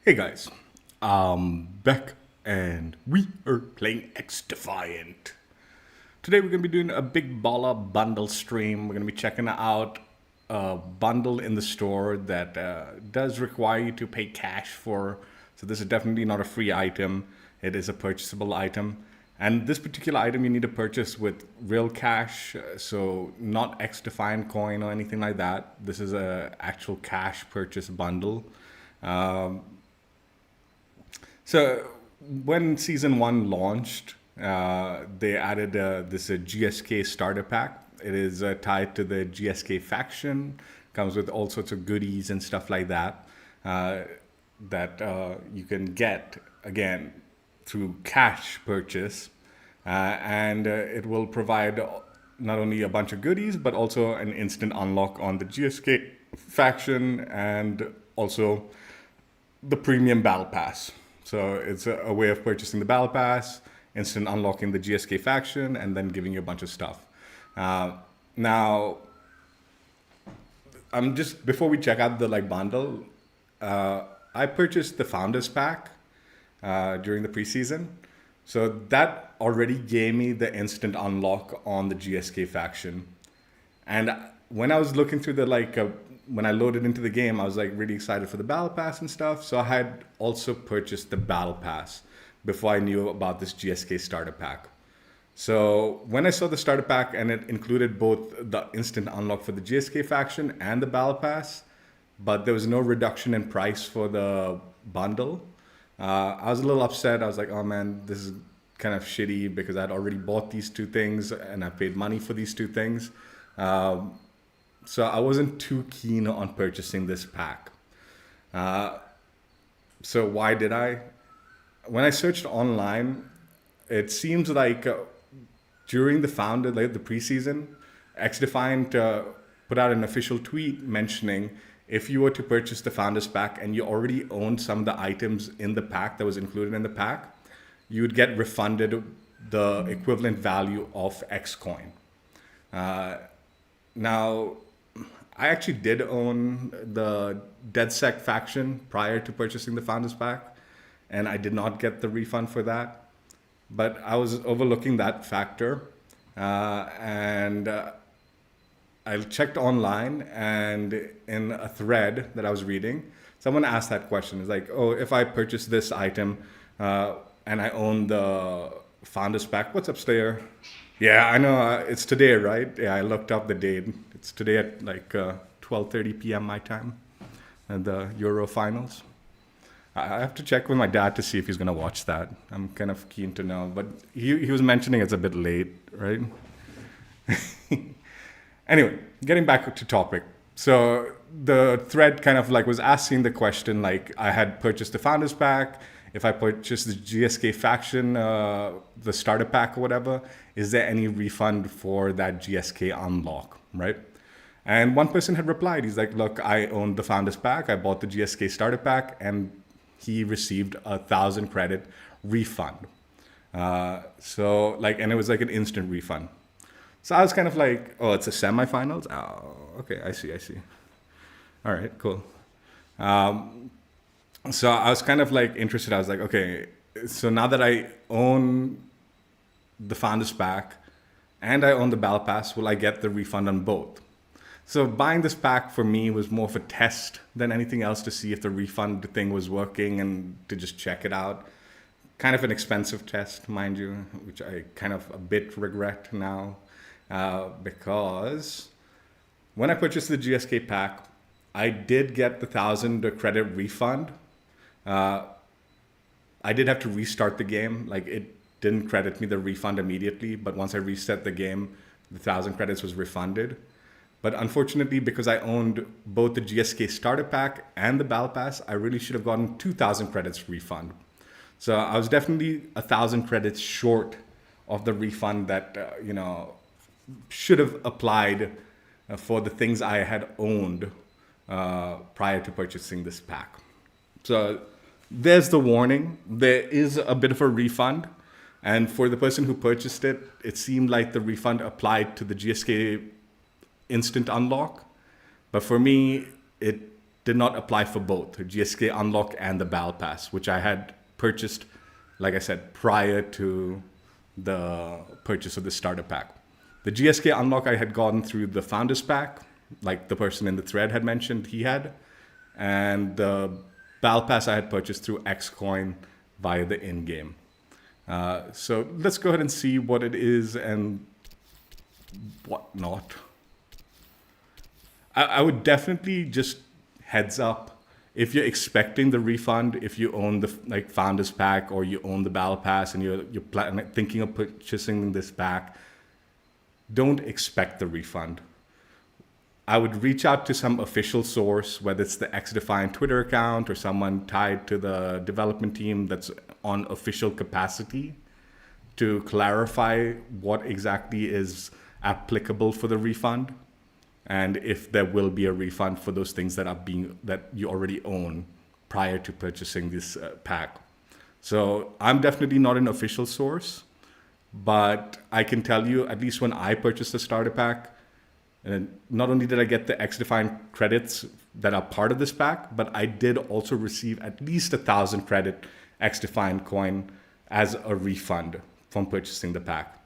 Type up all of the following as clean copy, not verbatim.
Hey guys, back and we are playing XDefiant. Today we're going to be doing a big baller bundle stream. We're going to be checking out a bundle in the store that does require you to pay cash for. So this is definitely not a free item. It is a purchasable item. And this particular item you need to purchase with real cash, so not XDefiant coin or anything like that. This is a actual cash purchase bundle. So when season one launched, they added this GSK starter pack. It is tied to the GSK faction, comes with all sorts of goodies and stuff like that that you can get again through cash purchase, and it will provide not only a bunch of goodies but also an instant unlock on the GSK faction and also the premium battle pass. So it's a way of purchasing the battle pass, instant unlocking the GSK faction, and then giving you a bunch of stuff. Now, I'm just before we check out the bundle, I purchased the founders pack during the preseason, so that already gave me the instant unlock on the GSK faction. And when I was looking through the when I loaded into the game, I was really excited for the battle pass and stuff. So I had also purchased the battle pass before I knew about this GSK starter pack. So when I saw the starter pack and it included both the instant unlock for the GSK faction and the battle pass, but there was no reduction in price for the bundle, I was a little upset. I was like, oh man, this is kind of shitty because I'd already bought these two things and I paid money for these two things. So I wasn't too keen on purchasing this pack. So why did I? When I searched online, it seems like during the the preseason, XDefiant put out an official tweet mentioning if you were to purchase the founders pack and you already owned some of the items in the pack that was included in the pack, you would get refunded the equivalent value of XCoin. Now, I actually did own the DeadSec faction prior to purchasing the Founders Pack, and I did not get the refund for that. But I was overlooking that factor, and I checked online, and in a thread that I was reading, someone asked that question. It's like, oh, if I purchase this item and I own the Founders Pack, what's up, Slayer? Yeah, I know. It's today, right? Yeah, I looked up the date. It's today at 12:30 p.m. my time, at the Euro finals. I have to check with my dad to see if he's gonna watch that. I'm kind of keen to know, but he was mentioning it's a bit late, right? Anyway, getting back to topic. So the thread kind of was asking the question I had purchased the founders pack. If I purchase the GSK faction, the starter pack or whatever, is there any refund for that GSK unlock, right? And one person had replied, he's like, look, I owned the founders pack. I bought the GSK starter pack and he received 1,000 credit refund. And it was an instant refund. So I was kind of like, oh, it's a semifinals? Oh, okay, I see. All right, cool. So I was kind of interested. I was like, okay, so now that I own the Founders Pack and I own the Battle Pass, will I get the refund on both? So buying this pack for me was more of a test than anything else to see if the refund thing was working and to just check it out. Kind of an expensive test, mind you, which I kind of a bit regret now because when I purchased the GSK pack, I did get the 1,000 credit refund. I did have to restart the game. It didn't credit me the refund immediately, but once I reset the game, the 1,000 credits was refunded. But unfortunately, because I owned both the GSK starter pack and the Battle Pass, I really should have gotten 2,000 credits refund. So I was definitely 1,000 credits short of the refund that should have applied for the things I had owned prior to purchasing this pack. So there's the warning. There is a bit of a refund. And for the person who purchased it, it seemed like the refund applied to the GSK instant unlock. But for me, it did not apply for both GSK Unlock and the Battle Pass, which I had purchased, like I said, prior to the purchase of the starter pack. The GSK Unlock I had gotten through the Founders Pack, like the person in the thread had mentioned he had, and the Battle Pass I had purchased through XCoin via the in-game. So let's go ahead and see what it is and what not. I would definitely just heads up, if you're expecting the refund, if you own the Founders Pack or you own the Battle Pass and you're thinking of purchasing this pack, don't expect the refund. I would reach out to some official source, whether it's the XDefiant Twitter account or someone tied to the development team that's on official capacity, to clarify what exactly is applicable for the refund, and if there will be a refund for those things that you already own prior to purchasing this pack. So I'm definitely not an official source, but I can tell you, at least when I purchased the starter pack, and not only did I get the XDefiant credits that are part of this pack, but I did also receive at least 1,000 credit XDefiant coin as a refund from purchasing the pack.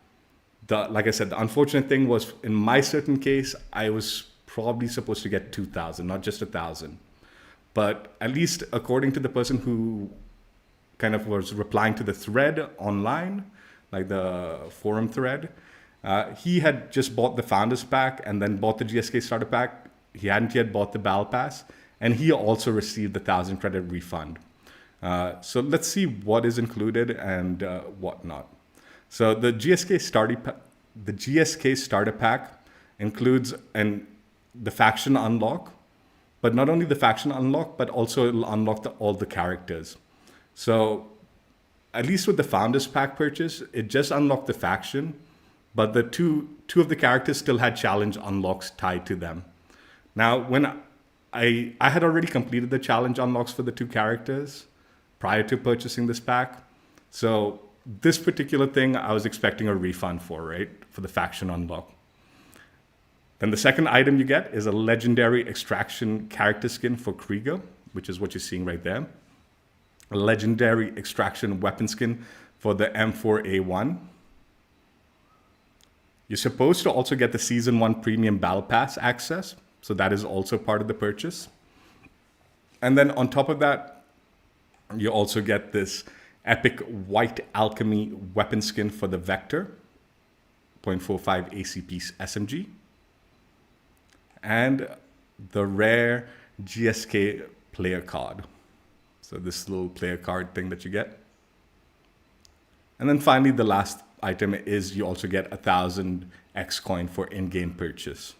Like I said, the unfortunate thing was, in my certain case, I was probably supposed to get 2,000, not just 1,000. But at least according to the person who kind of was replying to the thread online, like the forum thread, he had just bought the Founders Pack and then bought the GSK Starter Pack. He hadn't yet bought the Battle Pass, and he also received the 1,000 credit refund. So let's see what is included and what not. So the GSK Starter Pack includes the faction unlock, but not only the faction unlock, but also it'll unlock all the characters. So at least with the Founders Pack purchase, it just unlocked the faction, but the two of the characters still had challenge unlocks tied to them. Now, when I had already completed the challenge unlocks for the two characters prior to purchasing this pack, so this particular thing I was expecting a refund for, right? For the faction unlock. Then the second item you get is a legendary extraction character skin for Krieger, which is what you're seeing right there. A legendary extraction weapon skin for the M4A1. You're supposed to also get the Season 1 Premium Battle Pass access, so that is also part of the purchase. And then on top of that, you also get this epic White Alchemy weapon skin for the Vector, 0.45 ACP SMG, and the rare GSK player card. So this little player card thing that you get. And then finally, the last item is you also get 1,000 XCoin for in-game purchase.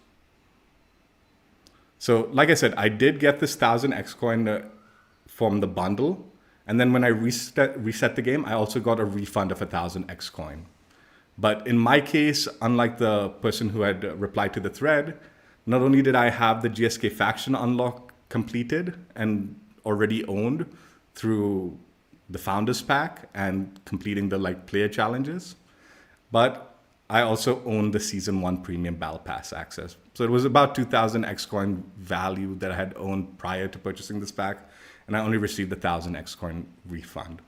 So like I said, I did get this 1,000 XCoin from the bundle. And then when I reset the game, I also got a refund of 1,000 XCoin. But in my case, unlike the person who had replied to the thread, not only did I have the GSK faction unlock completed and already owned through the Founders Pack and completing the player challenges, but I also owned the Season 1 Premium Battle Pass access. So it was about 2,000 XCoin value that I had owned prior to purchasing this pack, and I only received the 1,000 XCoin refund.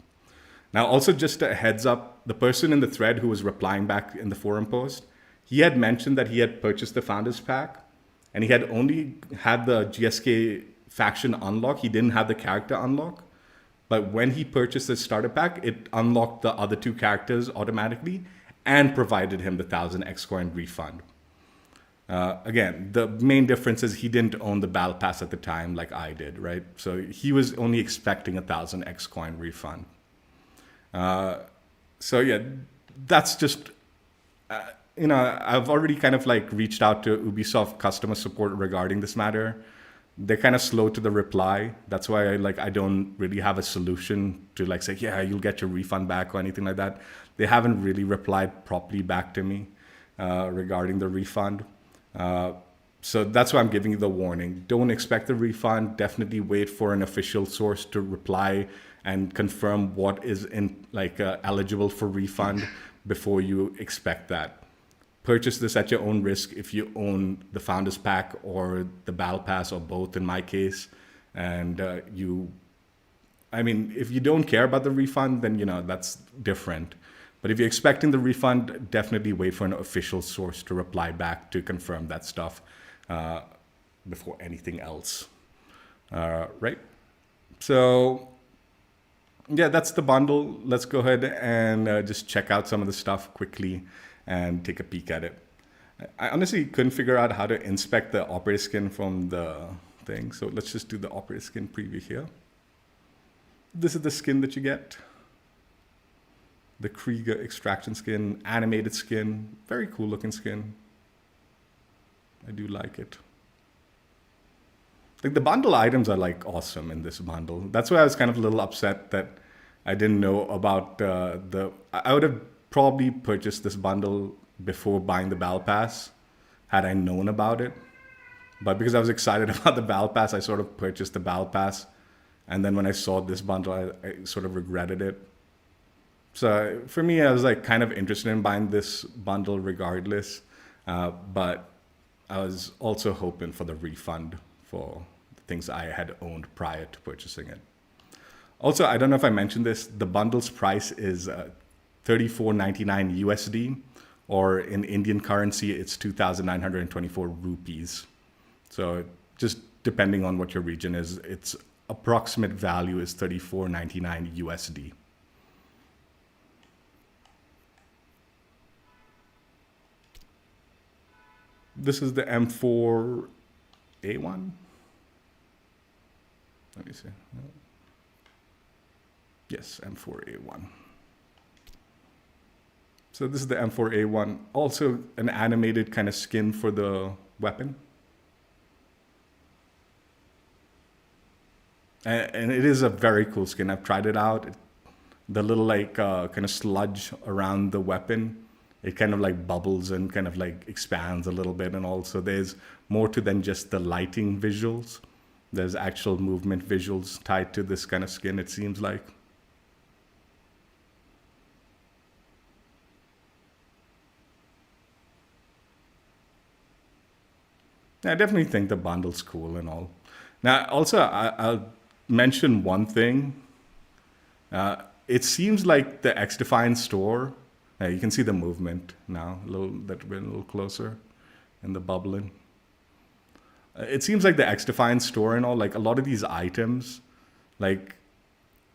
Now, also just a heads up, the person in the thread who was replying back in the forum post, he had mentioned that he had purchased the Founders Pack, and he had only had the GSK faction unlock. He didn't have the character unlock. But when he purchased the starter pack, it unlocked the other two characters automatically and provided him the 1,000 XCoin refund. Again, the main difference is he didn't own the Battle Pass at the time like I did, right? So he was only expecting 1,000 XCoin refund. So yeah, that's just, I've already kind of reached out to Ubisoft customer support regarding this matter. They're kind of slow to the reply. That's why I don't really have a solution to say, yeah, you'll get your refund back or anything like that. They haven't really replied properly back to me regarding the refund. So that's why I'm giving you the warning. Don't expect the refund. Definitely wait for an official source to reply and confirm what is eligible for refund before you expect that. Purchase this at your own risk if you own the Founders Pack or the Battle Pass or both in my case. And I mean, if you don't care about the refund, then, that's different. But if you're expecting the refund, definitely wait for an official source to reply back to confirm that stuff before anything else. Right? So, yeah, that's the bundle. Let's go ahead and just check out some of the stuff quickly and take a peek at it. I honestly couldn't figure out how to inspect the operator skin from the thing. So let's just do the operator skin preview here. This is the skin that you get. The Krieger extraction skin, animated skin, very cool looking skin. I do like it. Like the bundle items are like awesome in this bundle. That's why I was kind of a little upset that I didn't know about I would have probably purchased this bundle before buying the Battle Pass had I known about it. But because I was excited about the Battle Pass, I sort of purchased the Battle Pass. And then when I saw this bundle, I sort of regretted it. So for me, I was like kind of interested in buying this bundle regardless. But I was also hoping for the refund for the things I had owned prior to purchasing it. Also, I don't know if I mentioned this, the bundle's price is $34.99 USD, or in Indian currency, it's 2,924 rupees. So just depending on what your region is, its approximate value is $34.99 USD. This is the M4A1. Let me see. Yes, M4A1. So this is the M4A1. Also an animated kind of skin for the weapon. And it is a very cool skin. I've tried it out. The little like kind of sludge around the weapon, it kind of like bubbles and kind of like expands a little bit. And also there's more to than just the lighting visuals. There's actual movement visuals tied to this kind of skin, it seems like. I definitely think the bundle's cool and all. Now, also, I'll mention one thing. It seems like the XDefiant store, you can see the movement now, a little closer in the bubbling. It seems like the XDefiant store and all, like a lot of these items, like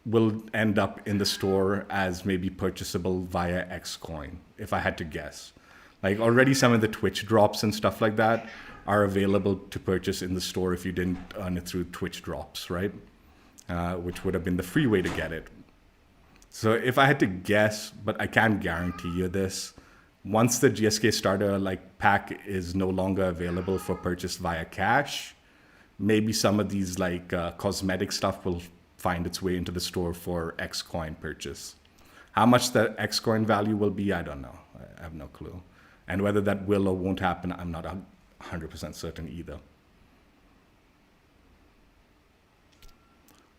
will end up in the store as maybe purchasable via XCoin, if I had to guess. Like already some of the Twitch drops and stuff like that are available to purchase in the store if you didn't earn it through Twitch drops, right? Which would have been the free way to get it. So if I had to guess, but I can't guarantee you this, once the GSK starter like pack is no longer available for purchase via cash, maybe some of these like cosmetic stuff will find its way into the store for XCoin purchase. How much the XCoin value will be, I don't know. I have no clue. And whether that will or won't happen, I'm not 100% certain either.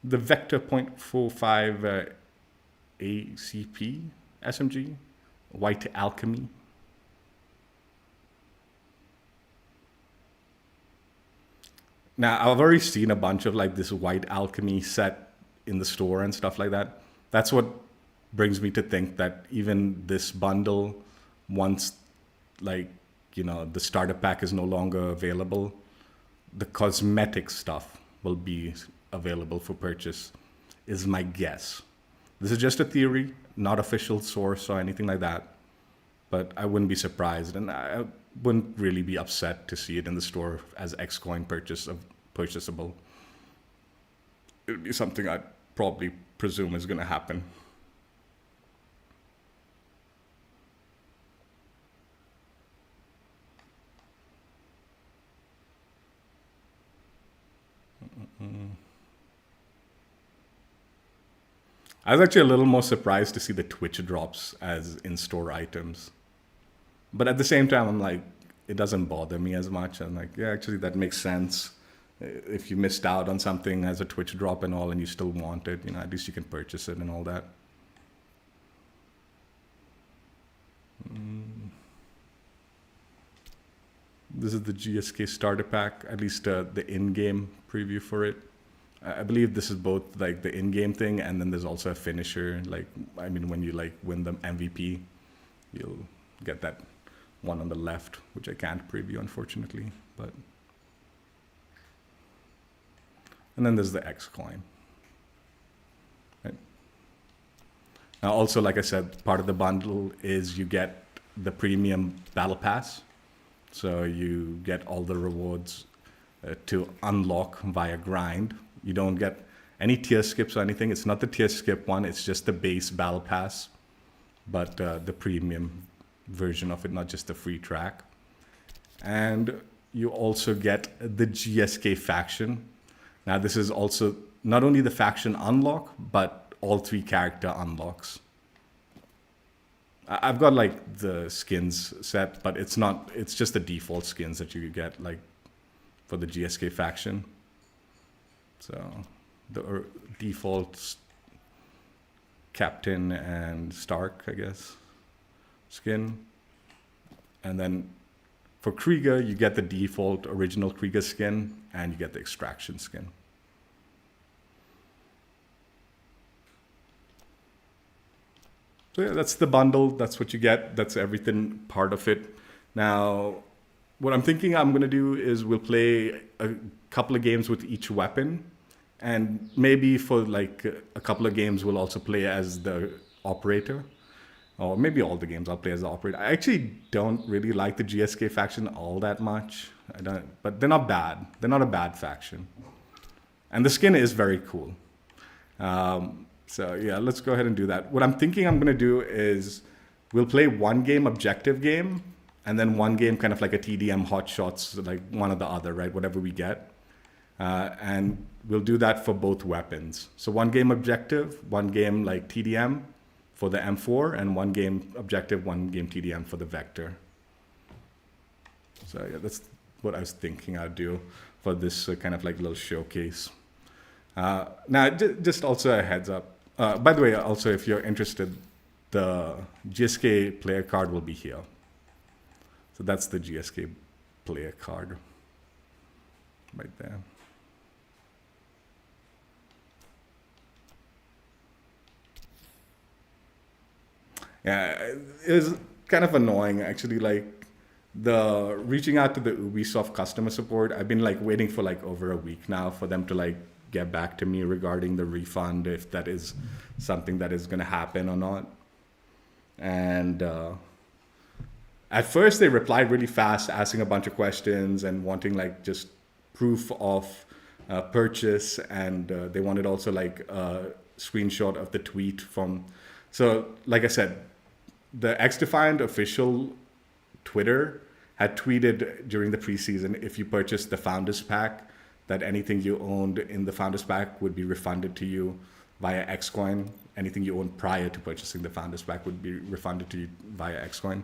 The Vector .45 ACP SMG, White Alchemy. Now, I've already seen a bunch of like this White Alchemy set in the store and stuff like that. That's what brings me to think that even this bundle, once like, the starter pack is no longer available, the cosmetic stuff will be available for purchase, is my guess. This is just a theory, not official source or anything like that, but I wouldn't be surprised, and I wouldn't really be upset to see it in the store as XCoin purchasable. It would be something I'd probably presume is going to happen. I was actually a little more surprised to see the Twitch drops as in-store items. But at the same time, I'm like, it doesn't bother me as much. I'm like, yeah, actually, that makes sense. If you missed out on something as a Twitch drop and all and you still want it, at least you can purchase it and all that. This is the GSK starter pack, at least the in-game preview for it. I believe this is both like the in-game thing, and then there's also a finisher. Like, I mean, when you like win the MVP, you'll get that one on the left, which I can't preview, unfortunately. But and then there's the XCoin. Right. Now, also, like I said, part of the bundle is you get the premium battle pass, so you get all the rewards to unlock via grind. You don't get any tier skips or anything. It's not the tier skip one. It's just the base battle pass, but the premium version of it, not just the free track. And you also get the GS-K faction. Now, this is also not only the faction unlock, but all 3 character unlocks. I've got like the skins set, but it's not, it's just the default skins that you get like for the GS-K faction. So the default Captain and Stark, I guess, skin. And then for Krieger, you get the default original Krieger skin, and you get the extraction skin. So yeah, that's the bundle. That's what you get. That's everything part of it. Now, what I'm thinking I'm going to do is we'll play a couple of games with each weapon. And maybe for like a couple of games, we'll also play as the operator. Or maybe all the games I'll play as the operator. I actually don't really like the GS-K faction all that much. But they're not bad. They're not a bad faction. And the skin is very cool. So yeah, let's go ahead and do that. What I'm thinking I'm going to do is we'll play one game objective game, and then one game kind of like a TDM hot shots, like one or the other, right? Whatever we get. And we'll do that for both weapons. So one game objective, one game like TDM for the M4, and one game objective, one game TDM for the Vector. So yeah, that's what I was thinking I'd do for this kind of like little showcase. Now, just also a heads up. By the way, also, if you're interested, the GS-K player card will be here. So that's the GS-K player card right there. Yeah, it was kind of annoying, actually, like the reaching out to the Ubisoft customer support. I've been like waiting for like over a week now for them to like get back to me regarding the refund, if that is something that is going to happen or not. And at first they replied really fast, asking a bunch of questions and wanting like just proof of purchase, and they wanted also like a screenshot of the tweet from. So like I said, the XDefiant official Twitter had tweeted during the preseason, if you purchased the Founders Pack, that anything you owned in the Founders Pack would be refunded to you via XCoin. Anything you owned prior to purchasing the Founders Pack would be refunded to you via XCoin.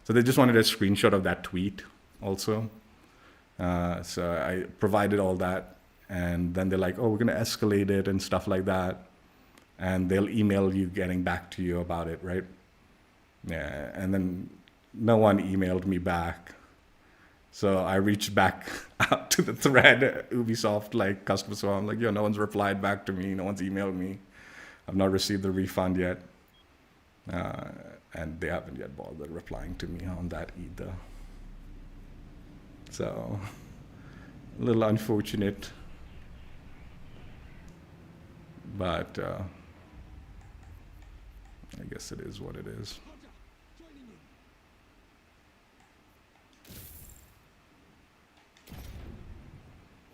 So they just wanted a screenshot of that tweet also. So I provided all that, and then they're like, oh, we're going to escalate it and stuff like that. And they'll email you getting back to you about it, right? Yeah, and then no one emailed me back. So I reached back out to the thread, Ubisoft, like customer support. I'm like, yo, no one's replied back to me. No one's emailed me. I've not received the refund yet. And they haven't yet bothered replying to me on that either. So, a little unfortunate. But I guess it is what it is.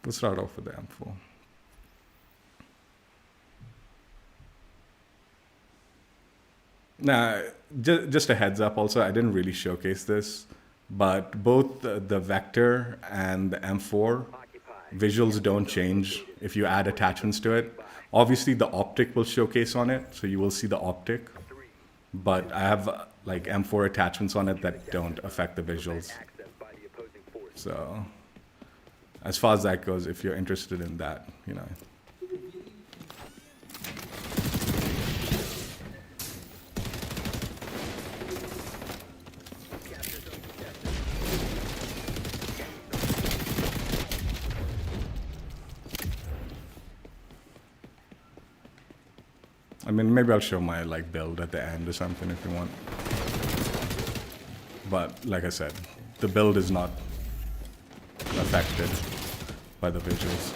Let's start off with the M4. Now, just a heads up also, I didn't really showcase this, but both the Vector and the M4 visuals don't change if you add attachments to it. Obviously, the optic will showcase on it, so you will see the optic, but I have like M4 attachments on it that don't affect the visuals. So as far as that goes, if you're interested in that, you know. I mean, maybe I'll show my like build at the end or something if you want. But like I said, the build is not affected by the visuals.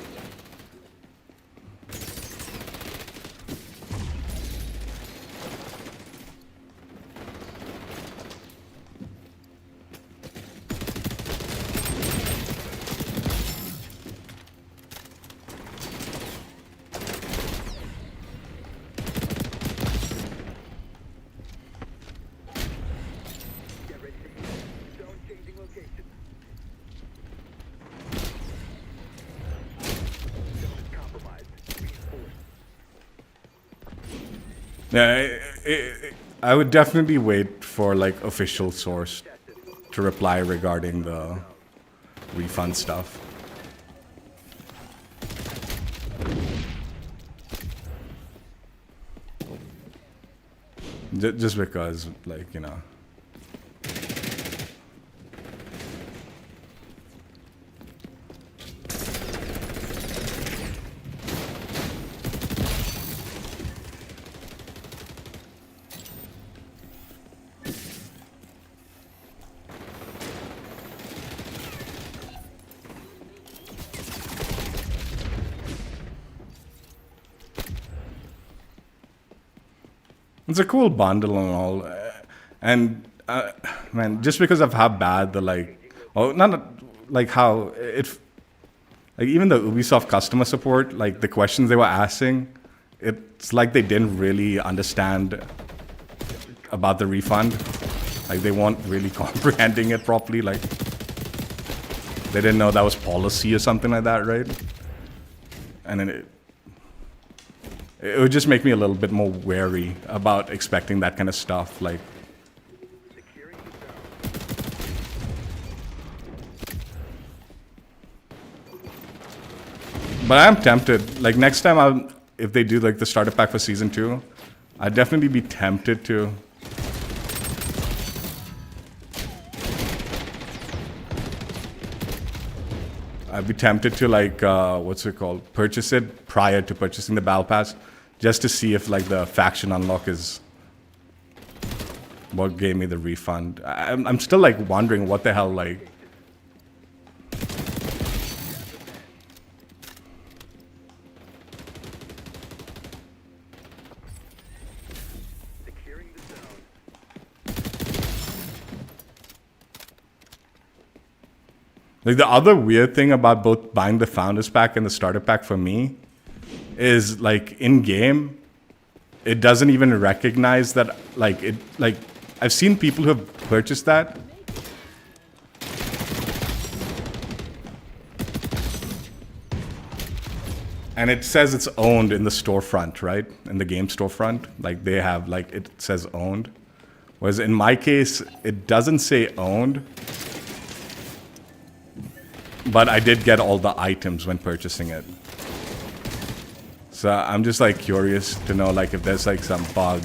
Yeah, I would definitely wait for like official source to reply regarding the refund stuff. Just because, like, you know. It's a cool bundle and all, and man, just because of how bad the like, oh, not like how it, like even the Ubisoft customer support, like the questions they were asking, it's like they didn't really understand about the refund, like they weren't really comprehending it properly, like they didn't know that was policy or something like that, right? And then it would just make me a little bit more wary about expecting that kind of stuff. Like, but I'm tempted. Like next time, if they do like the starter pack for season 2, I'd definitely be tempted to. I'd be tempted to like what's it called? Purchase it prior to purchasing the battle pass. Just to see if like the faction unlock is what gave me the refund. I'm still like wondering what the hell like. Like the other weird thing about both buying the Founders Pack and the Starter Pack for me is like in game, it doesn't even recognize that like it, like I've seen people who have purchased that. And it says it's owned in the storefront, right? In the game storefront, like they have like it says owned. Whereas in my case, it doesn't say owned. But I did get all the items when purchasing it. So I'm just like curious to know like if there's like some bug.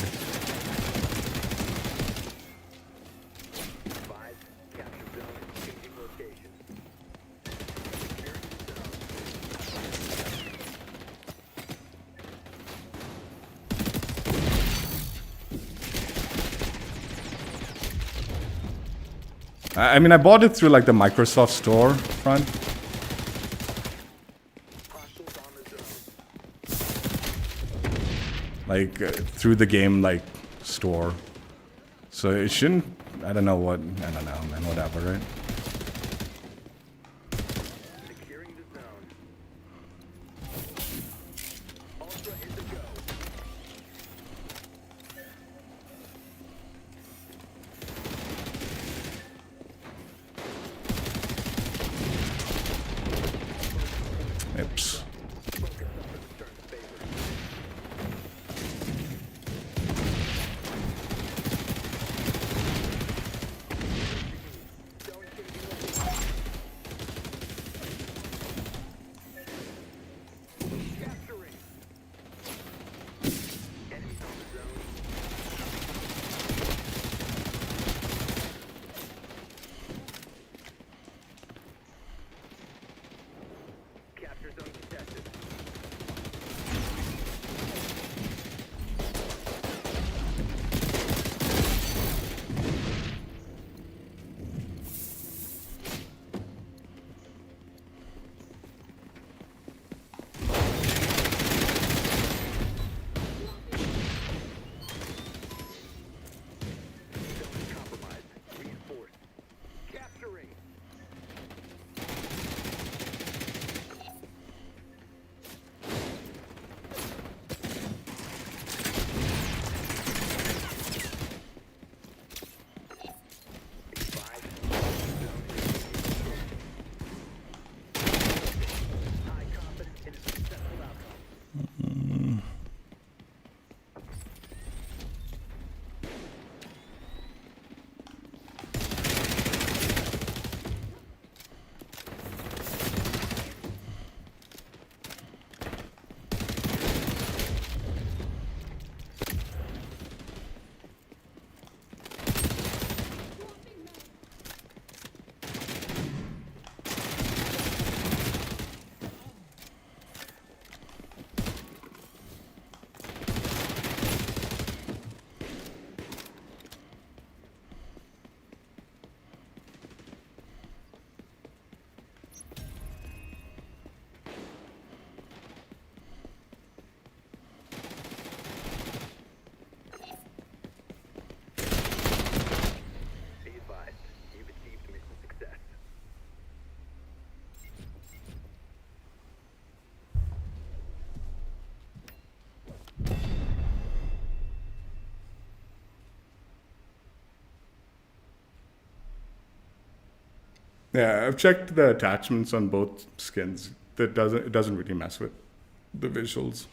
I mean, I bought it through like the Microsoft Store front. Like through the game like store. So it shouldn't, I don't know, man, whatever, right? Oops. Yeah, I've checked the attachments on both skins. It doesn't really mess with the visuals.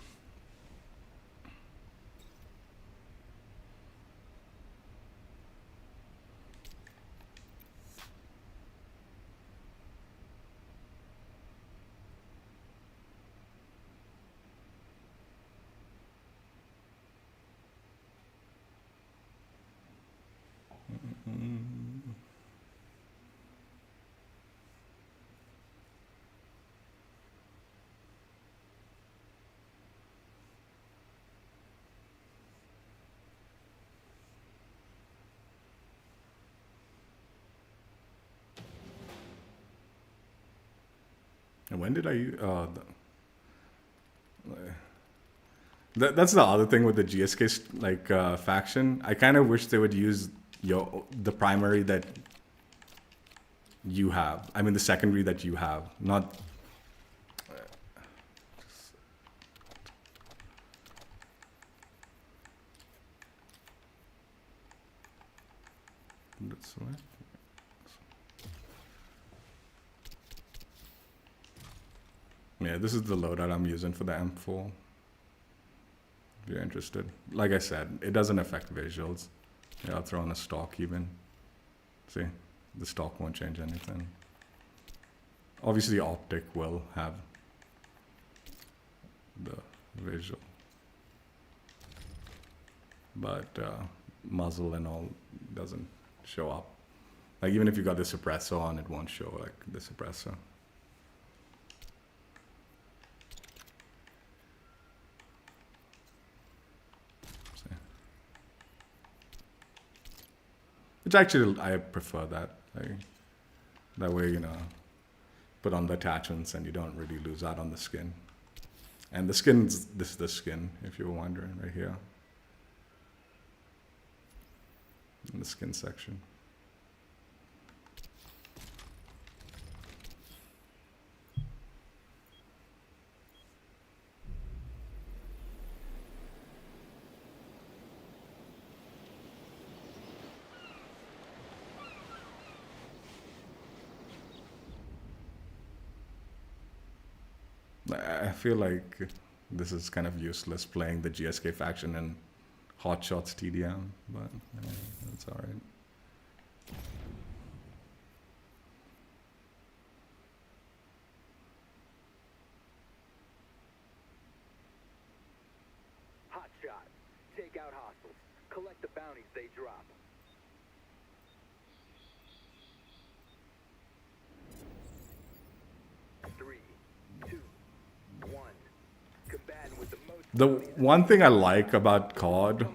And when did I? That's the other thing with the GSK faction. I kind of wish they would use the primary that you have. I mean, the secondary that you have, not. That's right. Yeah, this is the loadout I'm using for the M4. If you're interested. Like I said, it doesn't affect visuals. Yeah, I'll throw on a stock even. See, the stock won't change anything. Obviously, optic will have the visual. But muzzle and all doesn't show up. Like even if you got the suppressor on, it won't show like the suppressor. Which actually, I prefer that. That way, you know, put on the attachments and you don't really lose out on the skin. And the skin's, this is the skin, if you were wondering, right here. In the skin section. I feel like this is kind of useless playing the GSK faction and Hot Shots TDM, but yeah, that's all right. Hot shot. Take out hostiles. Collect the bounties they drop. The one thing I like about COD,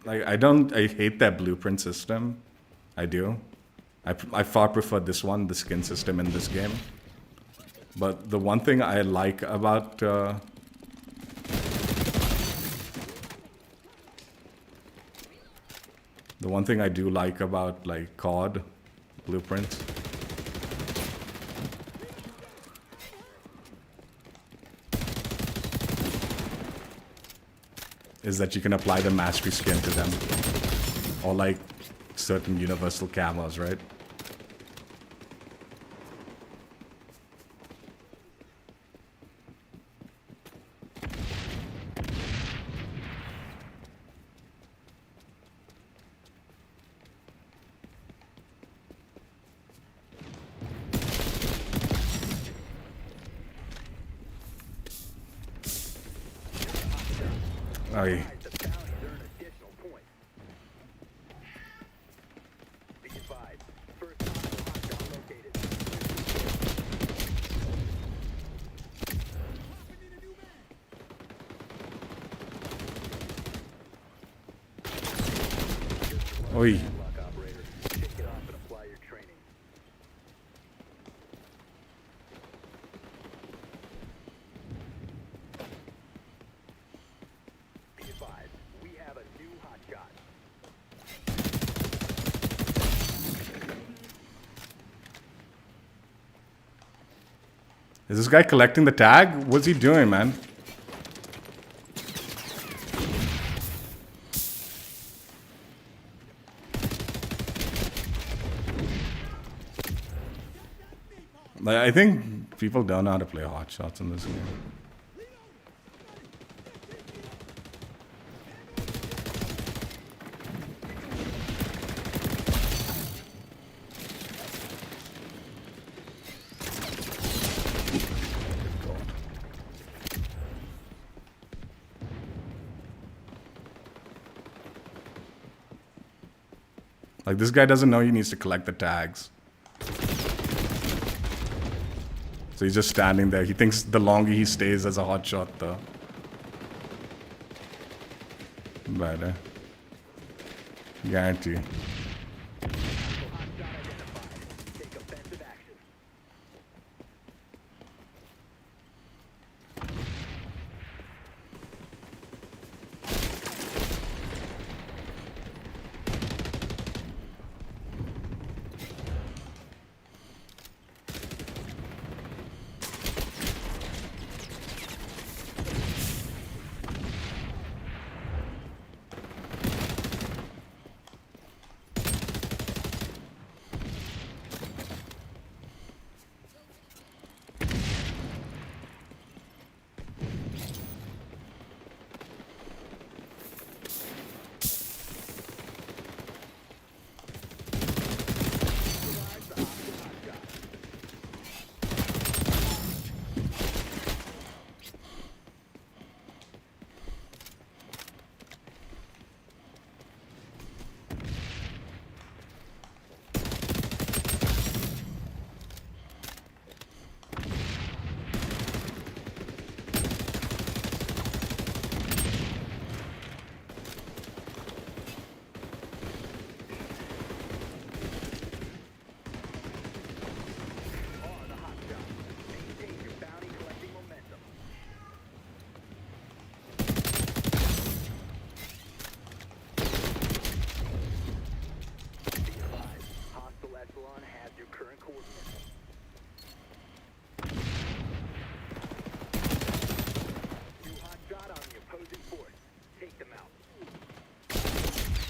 like I hate that blueprint system. I do. I far prefer this one, the skin system in this game. But the one thing I like about the one thing I do like about like COD blueprints is that you can apply the mastery skin to them, or like certain universal camos, right? Oh, yeah. Oi. Is this guy collecting the tag? What's he doing, man? Like, I think people don't know how to play hot shots in this game. Like, this guy doesn't know he needs to collect the tags. So he's just standing there. He thinks the longer he stays as a hot shot, the better. Guarantee. Take offensive action.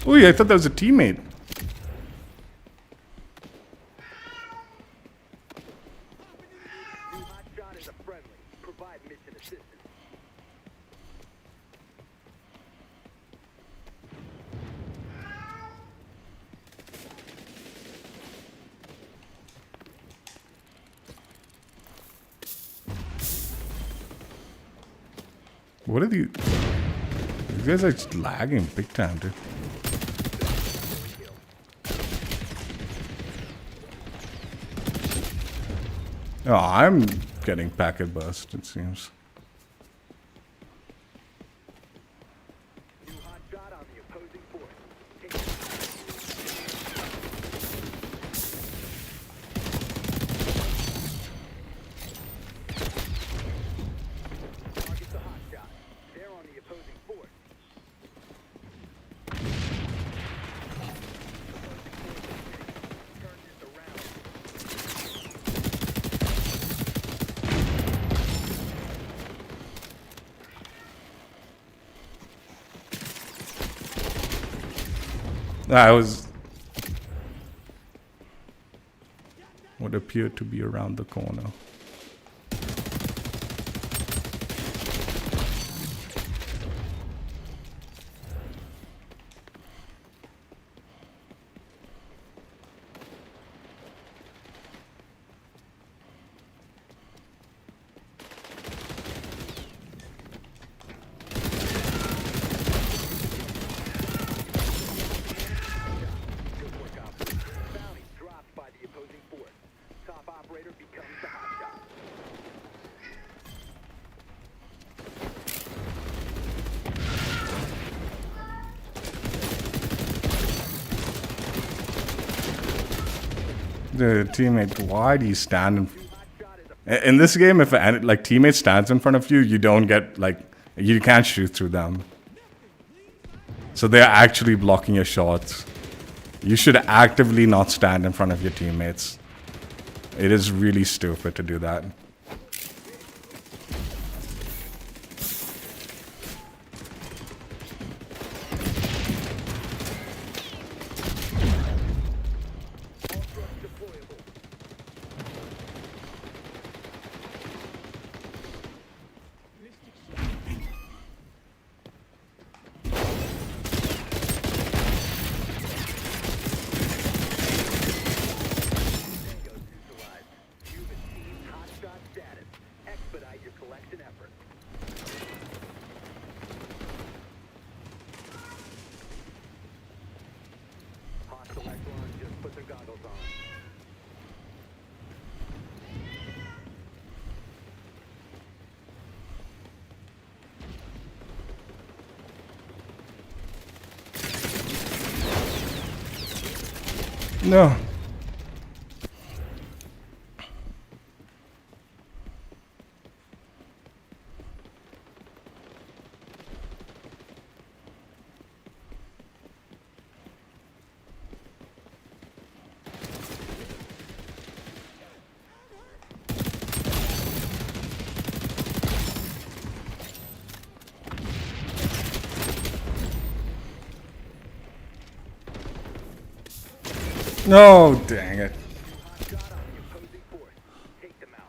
Oh, I thought that was a teammate. Hotshot is a friendly. Provide mission assistance. What are these? These guys are just lagging big time, dude. Oh, I'm getting packet burst, it seems. New hotshot on the opposing force. Take target the hotshot. They're on the opposing force. Turn this around. I was what appeared to be around the corner. Good work, operator. Bounty dropped by the opposing force. Top operator becomes the hotshot. The teammate, why do you stand New hotshot is a in this game? If a like teammate stands in front of you, you don't get like you can't shoot through them. So they're actually blocking your shots. You should actively not stand in front of your teammates. It is really stupid to do that. all trucks deployable. No. No, dang it. Shot on the opposing force. Take them out.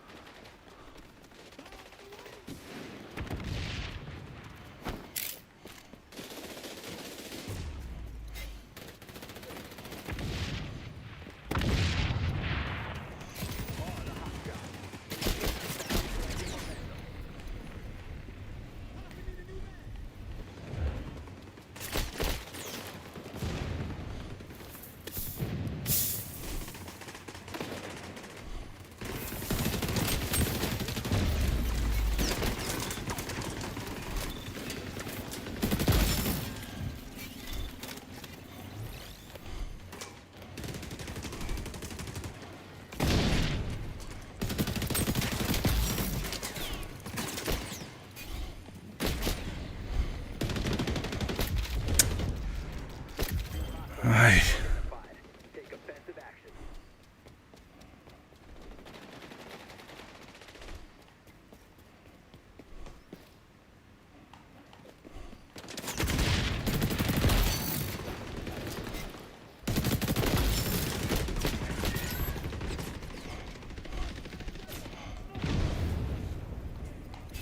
Ay. Identified. Take offensive action.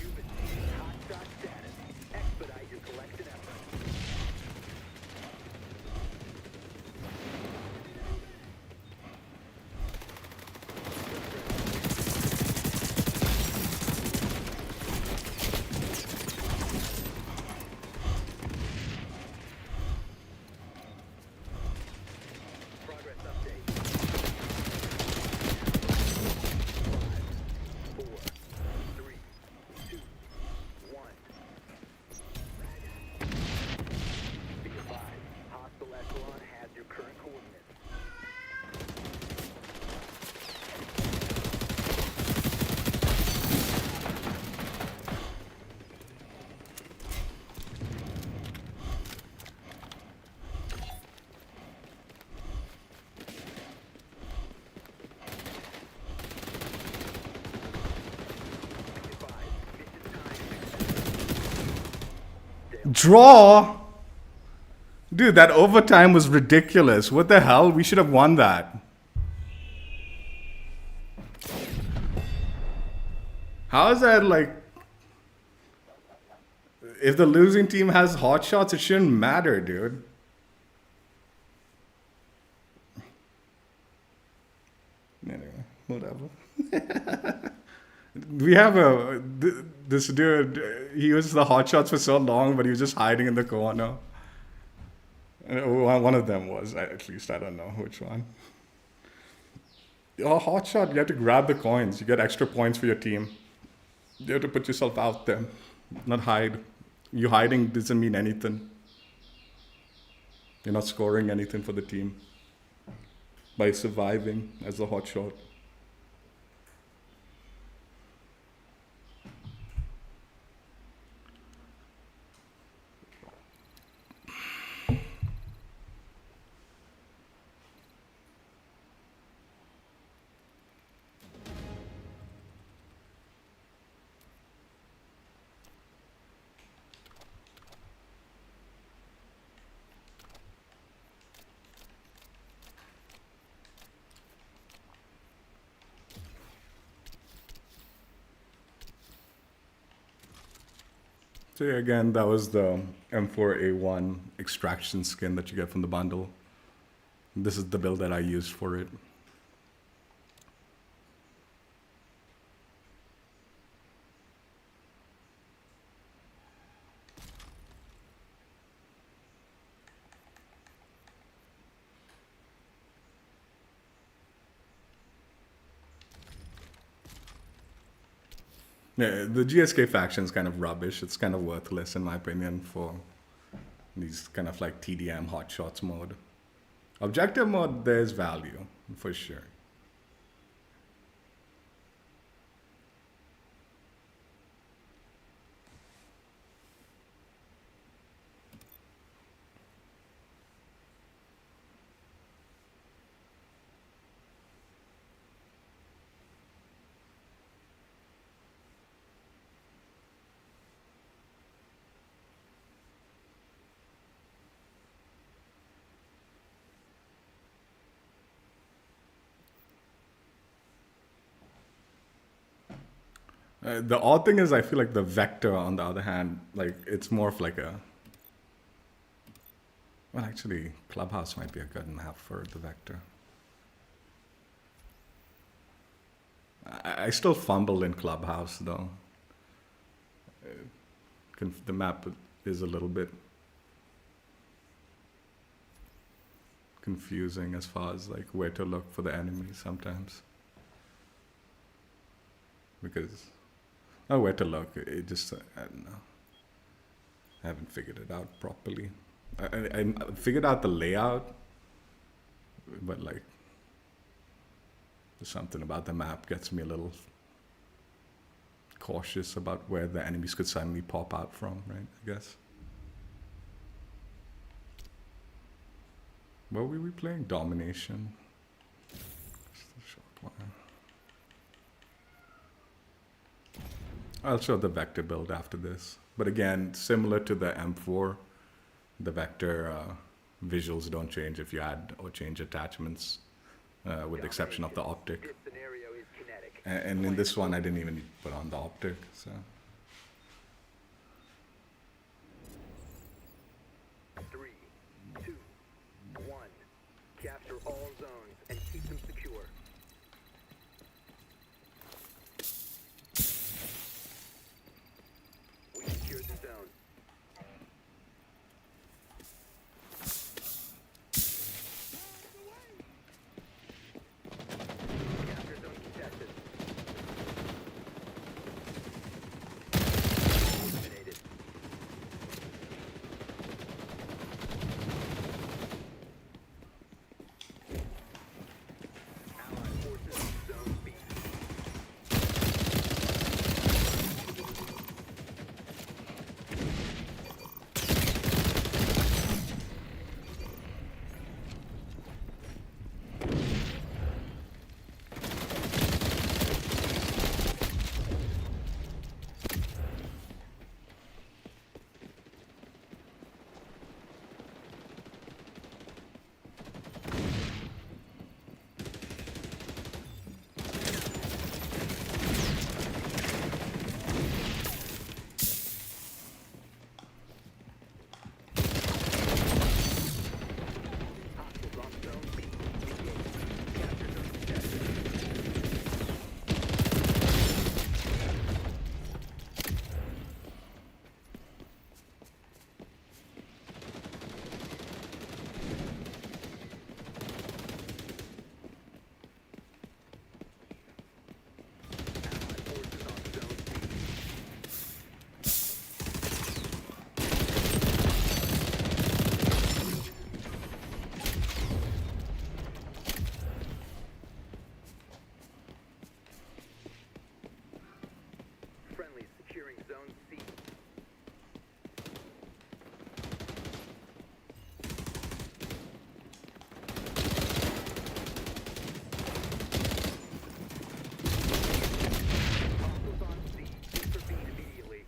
You've achieved hotshot status. Expedite your collection efforts. Progress update. 4, 3, 2, 1. Be advised, hostile echelon has your current coordinates. Be advised, mission time. Draw? Dude, that overtime was ridiculous. What the hell? We should have won that. How is that like... If the losing team has hot shots, it shouldn't matter, dude. Anyway, whatever. We have this dude, he was the hot shots for so long, but he was just hiding in the corner. One of them was, at least, I don't know which one. Oh, hot shot, you have to grab the coins. You get extra points for your team. You have to put yourself out there, not hide. You hiding doesn't mean anything. You're not scoring anything for the team by surviving as a hot shot. So yeah, again, that was the M4A1 extraction skin that you get from the bundle. This is the build that I used for it. Yeah, the GSK faction is kind of rubbish. It's kind of worthless in my opinion for these kind of like TDM hotshots mode. Objective mode, there's value for sure. The odd thing is, I feel like the vector, on the other hand, like it's more of like a. Well, actually, Clubhouse might be a good map for the vector. I still fumble in Clubhouse though. The map is a little bit confusing as far as like where to look for the enemy sometimes. Because where to look, it just, I don't know. I haven't figured it out properly. I figured out the layout, but like, something about the map gets me a little cautious about where the enemies could suddenly pop out from, right? I guess. What were we playing? Domination. I'll show the vector build after this. But again, similar to the M4, the vector visuals don't change if you add or change attachments, with the exception of the optic. This scenario is kinetic. And in this one, I didn't even put on the optic, so. 3, 2, 1. Capture all zones and keep them secure. We secure the zone. Capture zone contested. Eliminated. Allied forces in zone B. Hostiles on zone B. Engage. Capture zone contested. Allied forces on zone B. Friendly securing zone C. Hostiles on C. Intervene immediately.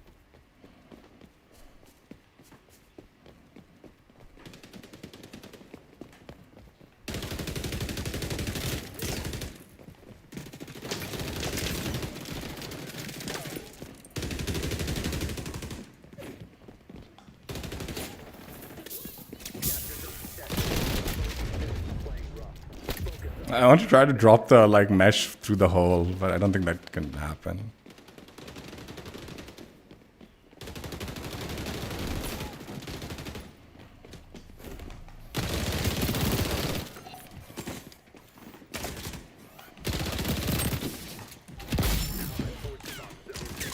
Capture zone contested. Playing rough. Focus on I want to try to drop the like mesh through the hole, but I don't think that can happen. forces on zone B.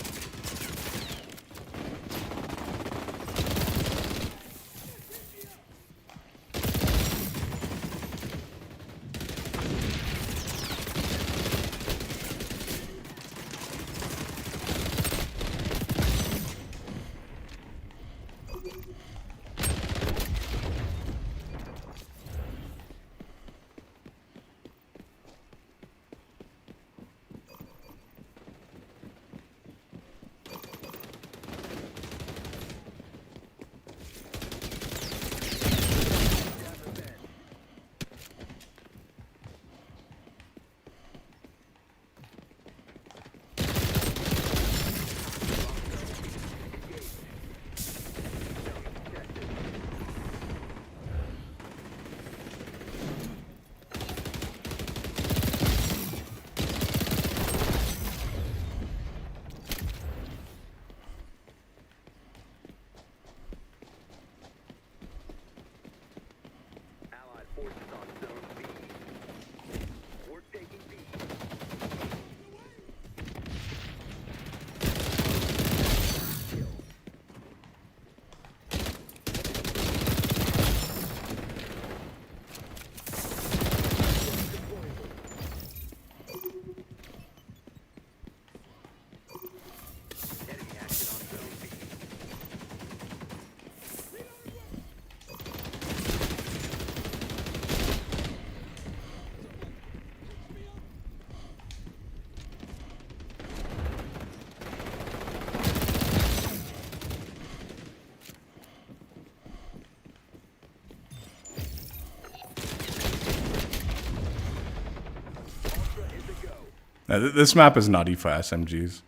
This map is nutty for SMGs.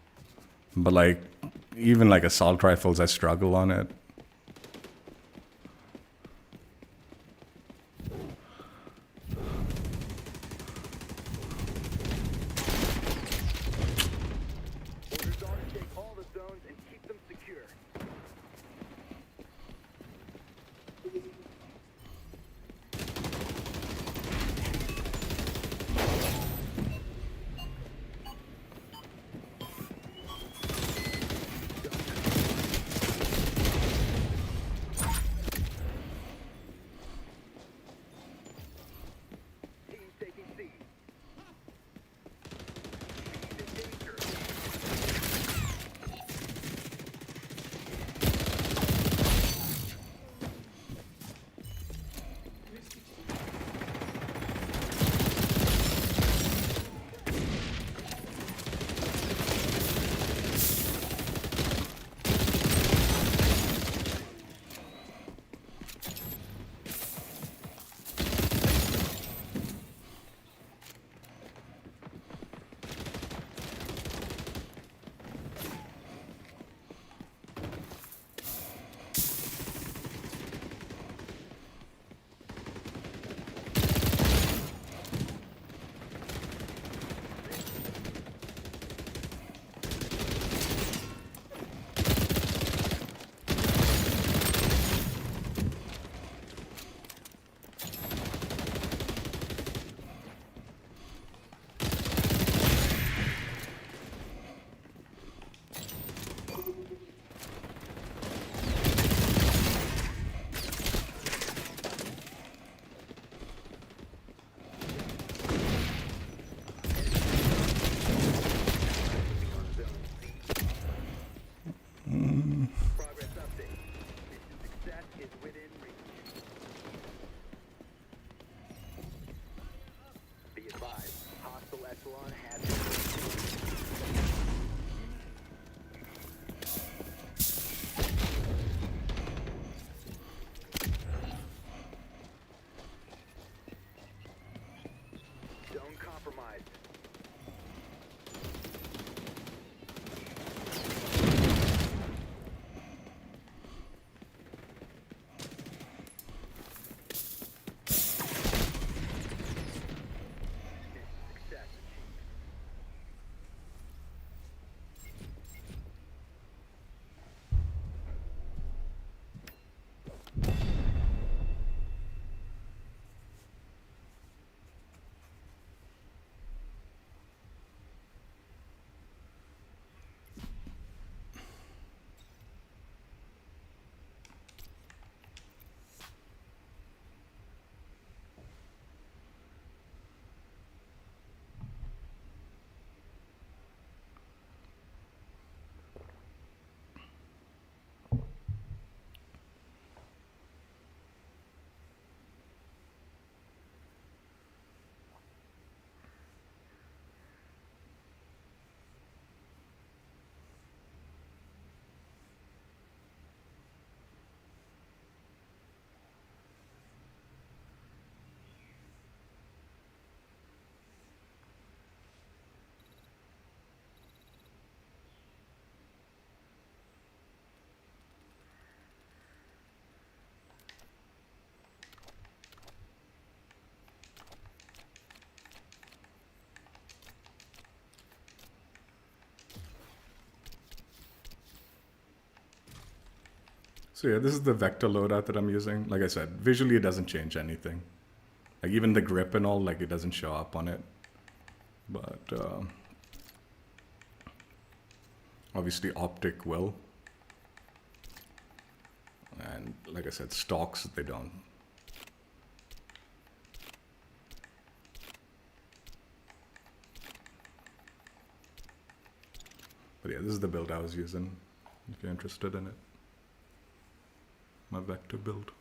But like, even like assault rifles, I struggle on it. Orders are to take all the zones and keep them secure. Team taking C. He's in danger. Progress update. Mission success is within reach. Be advised, hostile echelon has been. Zone compromised. Success achieved. So yeah, this is the vector loadout that I'm using. Like I said, visually it doesn't change anything. Like even the grip and all, like it doesn't show up on it. But obviously optic will. And like I said, stocks, they don't. But yeah, this is the build I was using, if you're interested in it. My vector build.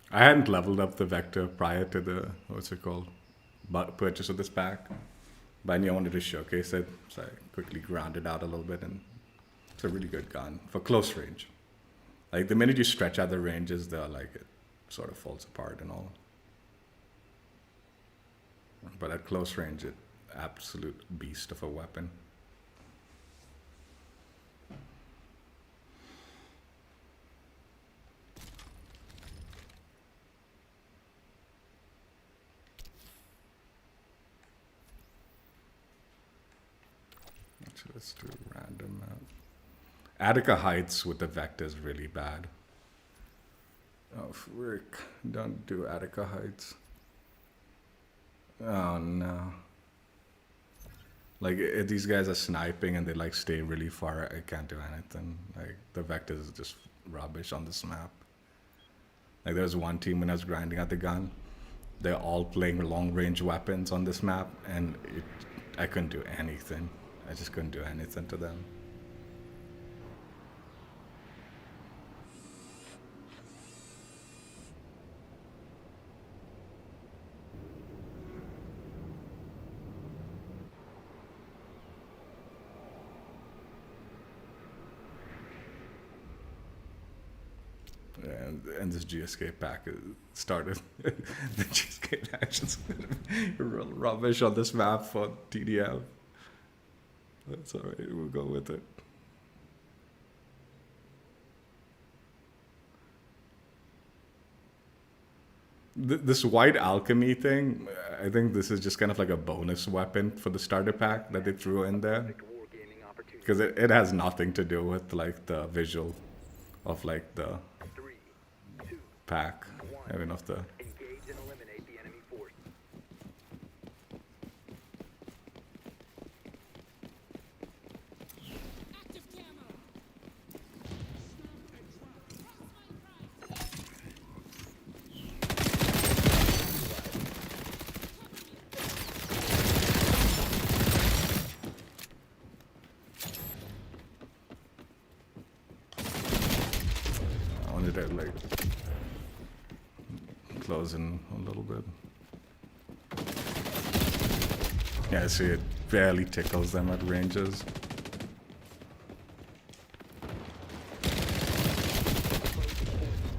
I hadn't leveled up the vector prior to the, what's it called, purchase of this pack. But I knew I wanted to showcase it, so I quickly ground it out a little bit, and it's a really good gun for close range. Like the minute you stretch out the ranges, they're like it sort of falls apart and all. But at close range, it absolute beast of a weapon. Actually, let's do random map. Attica Heights with the vector is really bad. Oh, frick. Don't do Attica Heights. Oh, no. Like, if these guys are sniping and they, like, stay really far, I can't do anything. Like, the vector is just rubbish on this map. Like, there was one team when I was grinding at the gun. They're all playing long-range weapons on this map, and I couldn't do anything. I just couldn't do anything to them. And this GSK pack started. The GSK actions real rubbish on this map for TDM. That's alright, we'll go with it. This White Alchemy thing, I think this is just kind of like a bonus weapon for the starter pack that they threw in there. Because it has nothing to do with like the visual of like the pack. I mean, of the... Engage and eliminate the enemy force. I wanted to like close in a little bit. Yeah, see, it barely tickles them at ranges.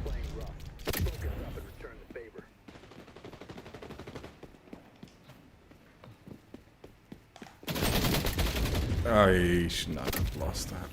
Playing rough. Focus up and return the favor. I should not have lost that.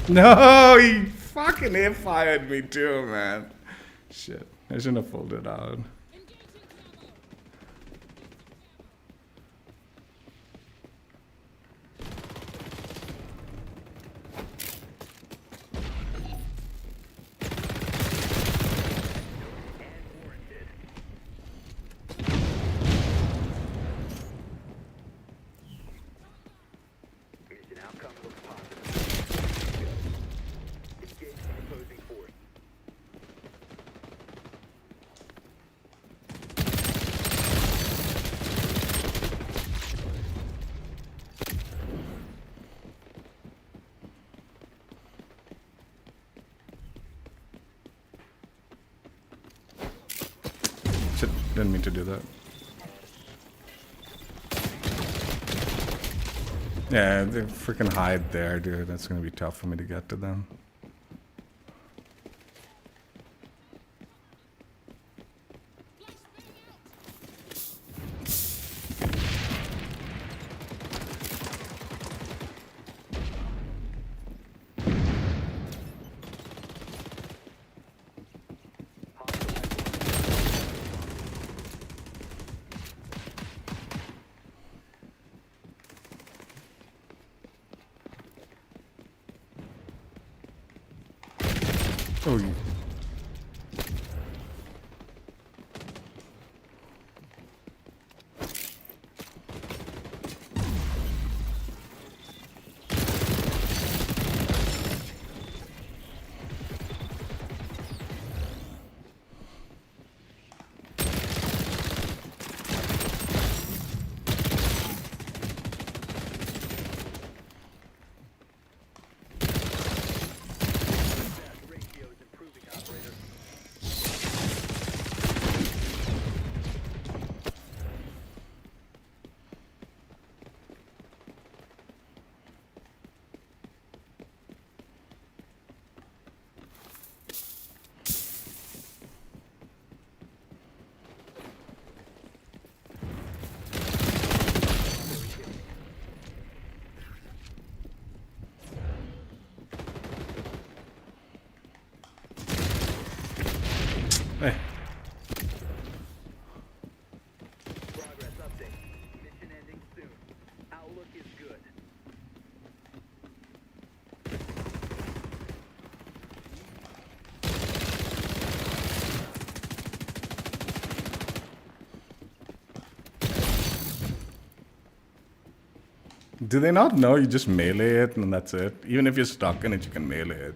No, he fucking hip-fired me too, man. Shit, I shouldn't have pulled it out. Mission outcome looks positive. Engage the opposing force. Shit, didn't mean to do that. Yeah, they freaking hide there, dude. That's gonna be tough for me to get to them. Oh, you. Ratio is improving, operator. Hey. Progress update. Mission ending soon. Outlook is good. Do they not know you just melee it and that's it? Even if you're stuck in it, you can melee it.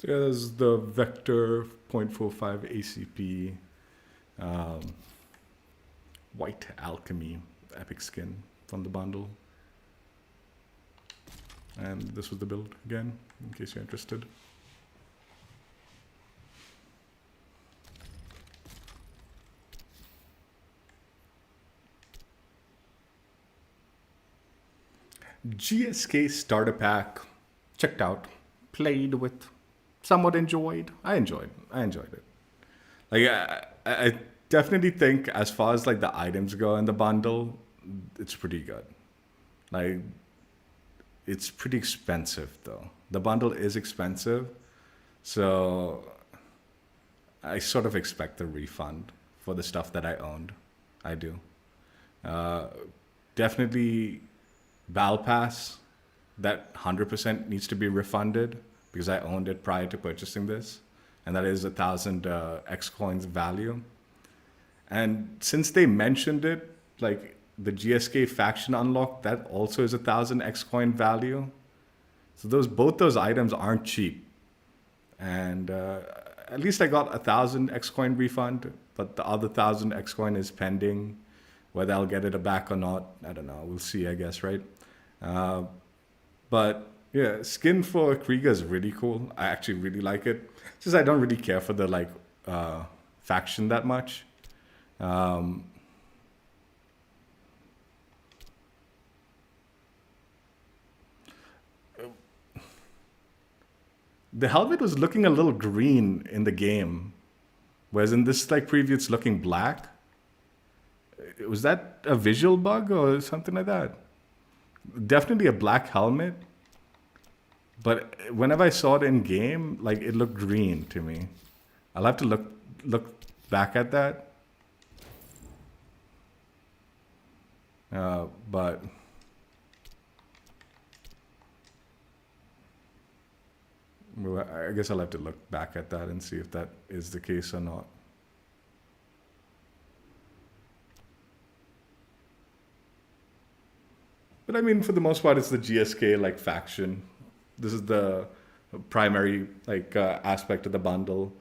So yeah, there's the Vector 0.45 ACP White Alchemy epic skin from the bundle. And this was the build again, in case you're interested. GSK starter pack, checked out, played with, somewhat enjoyed. I enjoyed it. Like I definitely think as far as like the items go in the bundle, it's pretty good. Like it's pretty expensive though. The bundle is expensive, so I sort of expect a refund for the stuff that I owned. I do. Definitely Battle Pass, that 100% needs to be refunded because I owned it prior to purchasing this, and that is 1,000 XCoins value. And since they mentioned it, like the GSK faction unlock, that also is 1,000 XCoin value. So both those items aren't cheap. And at least I got 1,000 XCoin refund, but the other 1,000 XCoin is pending. Whether I'll get it back or not, I don't know. We'll see, I guess, right? But yeah, skin for Krieger is really cool. I actually really like it. It's just I don't really care for the like faction that much. The helmet was looking a little green in the game, whereas in this like preview it's looking black. Was that a visual bug or something like that? Definitely a black helmet, but whenever I saw it in game, like it looked green to me. I'll have to look back at that. But well, I guess I'll have to look back at that and see if that is the case or not. But I mean, for the most part, it's the GSK like faction. This is the primary like aspect of the bundle.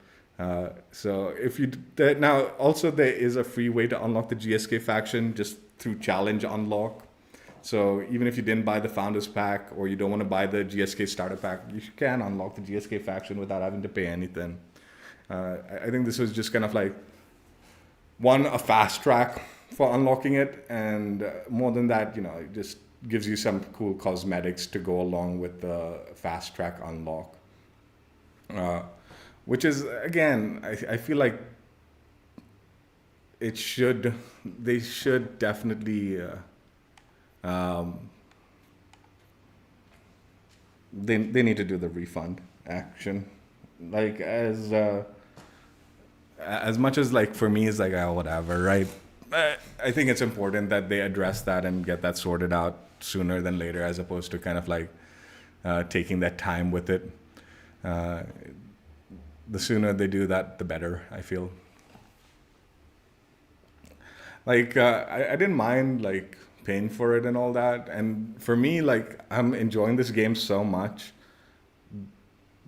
So if you now also there is a free way to unlock the GSK faction just through challenge unlock. So even if you didn't buy the founders pack or you don't want to buy the GSK starter pack, you can unlock the GSK faction without having to pay anything. I think this was just kind of like a fast track for unlocking it, and more than that, you know, it just gives you some cool cosmetics to go along with the fast track unlock. Which is, again, I feel like they should definitely they need to do the refund action. Like as much as like for me it's like whatever, right? I think it's important that they address that and get that sorted out sooner than later, as opposed to kind of like taking that time with it. The sooner they do that, the better, I feel. Like I didn't mind like paying for it and all that, and for me, like I'm enjoying this game so much.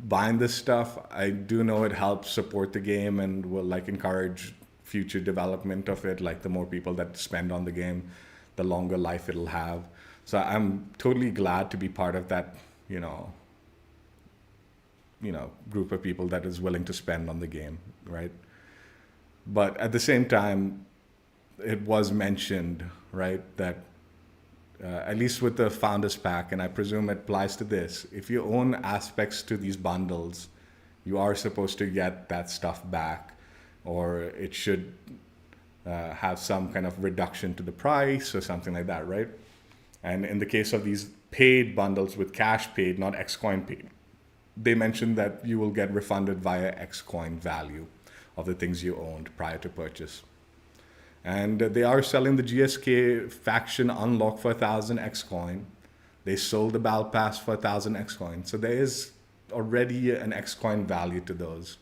Buying this stuff, I do know it helps support the game and will like encourage future development of it. Like the more people that spend on the game, the longer life it'll have. So I'm totally glad to be part of that, you know, group of people that is willing to spend on the game, right? But at the same time, it was mentioned, right, that at least with the founders pack, and I presume it applies to this, if you own aspects to these bundles, you are supposed to get that stuff back, or it should have some kind of reduction to the price or something like that, right? And in the case of these paid bundles with cash paid, not XCoin paid, they mentioned that you will get refunded via XCoin value of the things you owned prior to purchase. And they are selling the GSK faction unlock for 1,000 XCoin. They sold the Battle Pass for 1,000 XCoin. So there is already an XCoin value to those.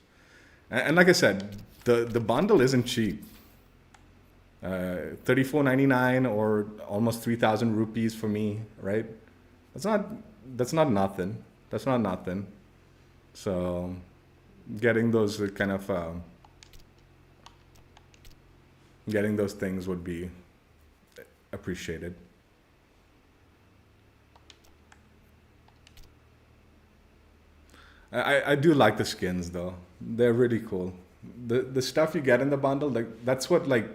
And like I said, the bundle isn't cheap. $34.99 or almost 3,000 rupees for me, right? That's not nothing. That's not nothing. So getting those getting those things would be appreciated. I do like the skins though. They're really cool. The stuff you get in the bundle, like that's what like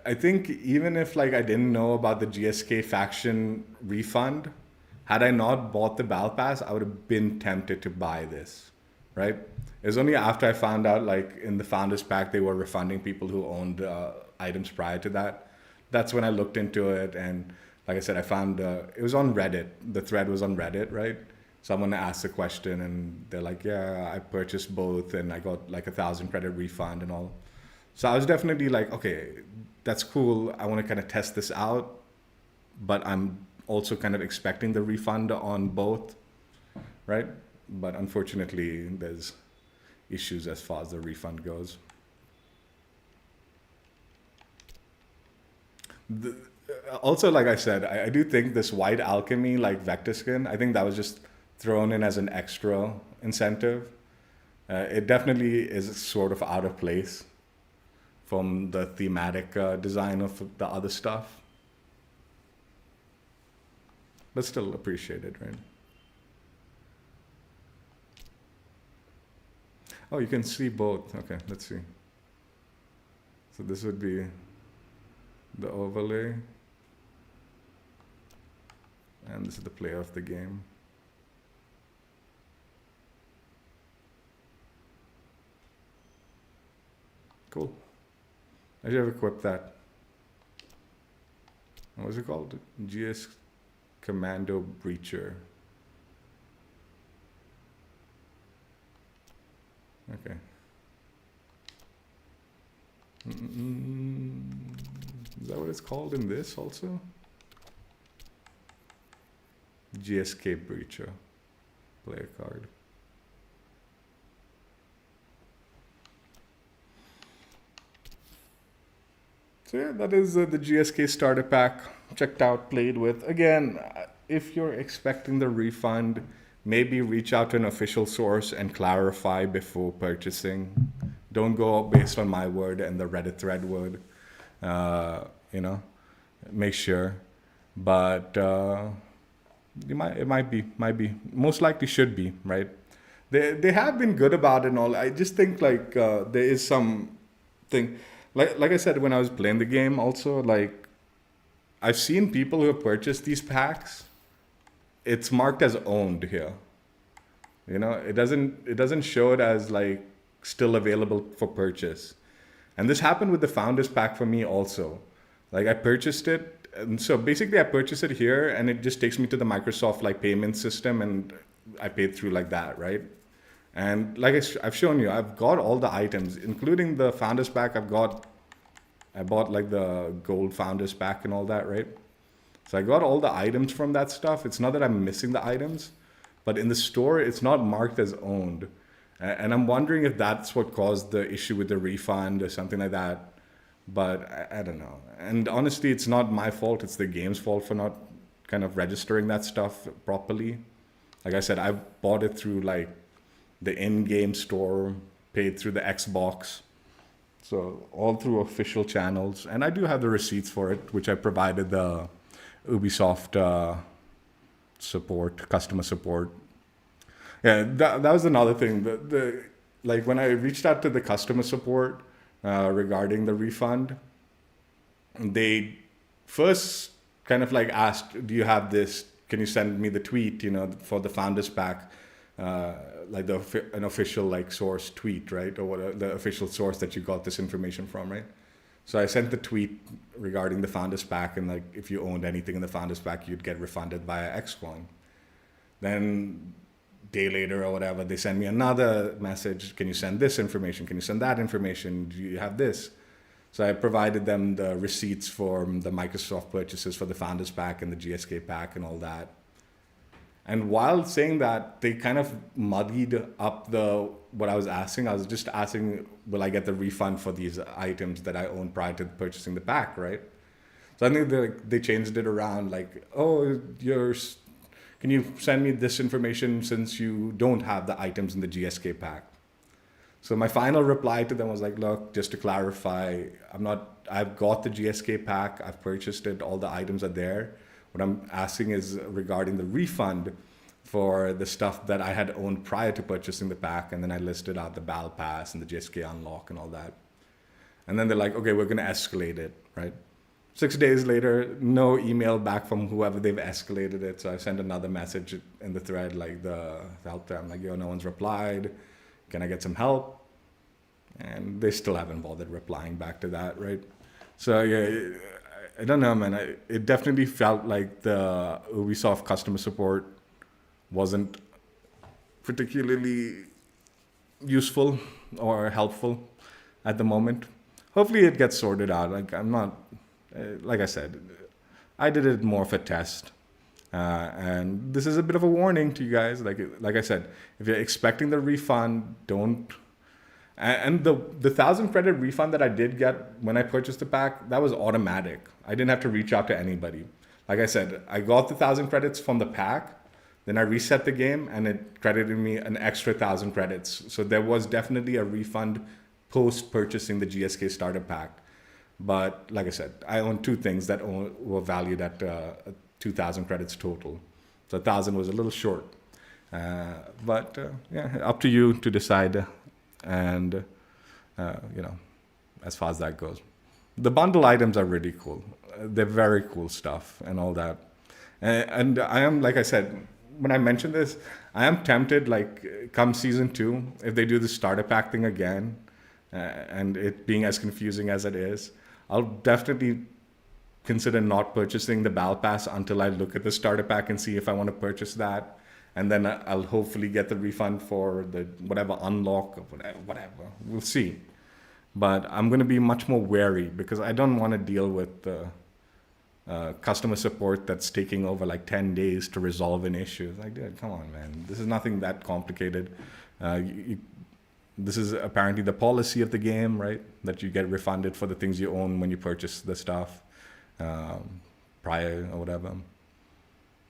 I think even if like I didn't know about the GSK faction refund, had I not bought the battle pass, I would have been tempted to buy this, right? It was only after I found out like in the founders pack they were refunding people who owned items prior to that. That's when I looked into it, and like I said, I found it was on Reddit. The thread was on Reddit, right? Someone asked a question, and they're like, "Yeah, I purchased both, and I got like 1,000 credit refund and all." So I was definitely like, "Okay, that's cool. I want to kind of test this out, but I'm also kind of expecting the refund on both, right?" But unfortunately, there's issues as far as the refund goes. Also, like I said, I do think this White Alchemy like vector skin, I think that was just thrown in as an extra incentive. It definitely is sort of out of place from the thematic design of the other stuff, but still appreciated, right? Oh, you can see both. Okay, let's see. So this would be the overlay, and this is the player of the game. Cool. I should have equipped that. What was it called? GS-Kommando Breacher. Okay. Is that what it's called in this also? GSK Breacher. Player card. So yeah, that is the GSK starter pack. Checked out, played with. Again, if you're expecting the refund, maybe reach out to an official source and clarify before purchasing. Don't go based on my word and the Reddit thread word. You know, make sure. But it might be, most likely should be, right? They have been good about it and all. I just think like there is some thing, like I said when I was playing the game also, like I've seen people who have purchased these packs. It's marked as owned here. You know, it doesn't show it as like still available for purchase. And this happened with the founders pack for me also. Like I purchased it, and so basically I purchased it here, and it just takes me to the Microsoft like payment system, and I paid through like that, right? And like I've shown you, I've got all the items, including the founders pack. I bought like the gold founders pack and all that, right? So I got all the items from that stuff. It's not that I'm missing the items, but in the store, it's not marked as owned. And I'm wondering if that's what caused the issue with the refund or something like that. But I don't know. And honestly, it's not my fault. It's the game's fault for not kind of registering that stuff properly. Like I said, I bought it through like the in-game store, paid through the Xbox. So all through official channels. And I do have the receipts for it, which I provided the Ubisoft support, customer support. Yeah, that was another thing. Like when I reached out to the customer support regarding the refund, they first kind of like asked, "Do you have this? Can you send me the tweet? You know, for the founders pack, like an official like source tweet, right, or what the official source that you got this information from, right?" So I sent the tweet regarding the founders pack, and like if you owned anything in the founders pack, you'd get refunded via XCoin. Then day later or whatever, they send me another message. Can you send this information? Can you send that information? Do you have this? So I provided them the receipts for the Microsoft purchases for the founders pack and the GSK pack and all that. And while saying that, they kind of muddied up what I was asking. I was just asking, will I get the refund for these items that I owned prior to purchasing the pack, right? So I think they changed it around, like, oh, you're can you send me this information since you don't have the items in the GSK pack? So my final reply to them was like, look, just to clarify, I've got the GSK pack, I've purchased it, all the items are there. What I'm asking is regarding the refund for the stuff that I had owned prior to purchasing the pack, and then I listed out the Battle Pass and the GSK unlock and all that. And then they're like, okay, we're gonna escalate it, right? 6 days later, no email back from whoever they've escalated it. So I sent another message in the thread, like the help there. I'm like, yo, no one's replied. Can I get some help? And they still haven't bothered replying back to that, right? So yeah, I don't know, man. It definitely felt like the Ubisoft customer support wasn't particularly useful or helpful at the moment. Hopefully it gets sorted out. Like like I said, I did it more of a test. And this is a bit of a warning to you guys. Like I said, if you're expecting the refund, don't. And the 1,000 credit refund that I did get when I purchased the pack, that was automatic. I didn't have to reach out to anybody. Like I said, I got the 1,000 credits from the pack. Then I reset the game and it credited me an extra 1,000 credits. So there was definitely a refund post purchasing the GSK starter pack. But like I said, I own two things that were valued at 2,000 credits total. So 1,000 was a little short. But yeah, up to you to decide. And, as far as that goes. The bundle items are really cool. They're very cool stuff and all that. And I am, like I said, when I mentioned this, I am tempted, like, come season 2, if they do the starter pack thing again, and it being as confusing as it is, I'll definitely consider not purchasing the Battle Pass until I look at the starter pack and see if I want to purchase that. And then I'll hopefully get the refund for the whatever unlock or whatever. We'll see. But I'm going to be much more wary because I don't want to deal with the customer support that's taking over like 10 days to resolve an issue. It's like, dude, come on, man. This is nothing that complicated. This is apparently the policy of the game, right? That you get refunded for the things you own when you purchase the stuff prior or whatever.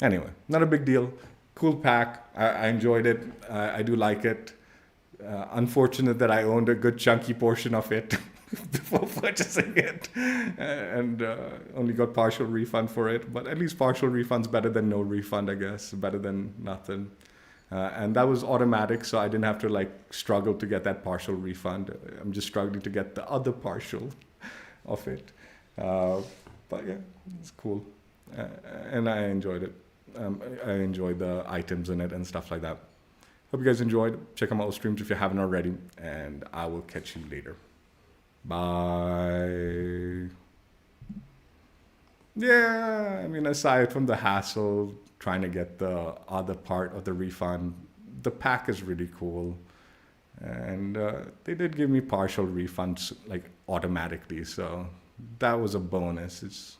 Anyway, not a big deal. Cool pack. I enjoyed it. I do like it. Unfortunate that I owned a good chunky portion of it before purchasing it and only got partial refund for it. But at least partial refund's better than no refund, I guess. Better than nothing. And that was automatic, so I didn't have to like struggle to get that partial refund. I'm just struggling to get the other partial of it. But yeah, it's cool. And I enjoyed it. I enjoyed the items in it and stuff like that. Hope you guys enjoyed. Check out my old streams if you haven't already. And I will catch you later. Bye. Yeah, I mean, aside from the hassle, trying to get the other part of the refund, the pack is really cool. And they did give me partial refunds like automatically. So that was a bonus. It's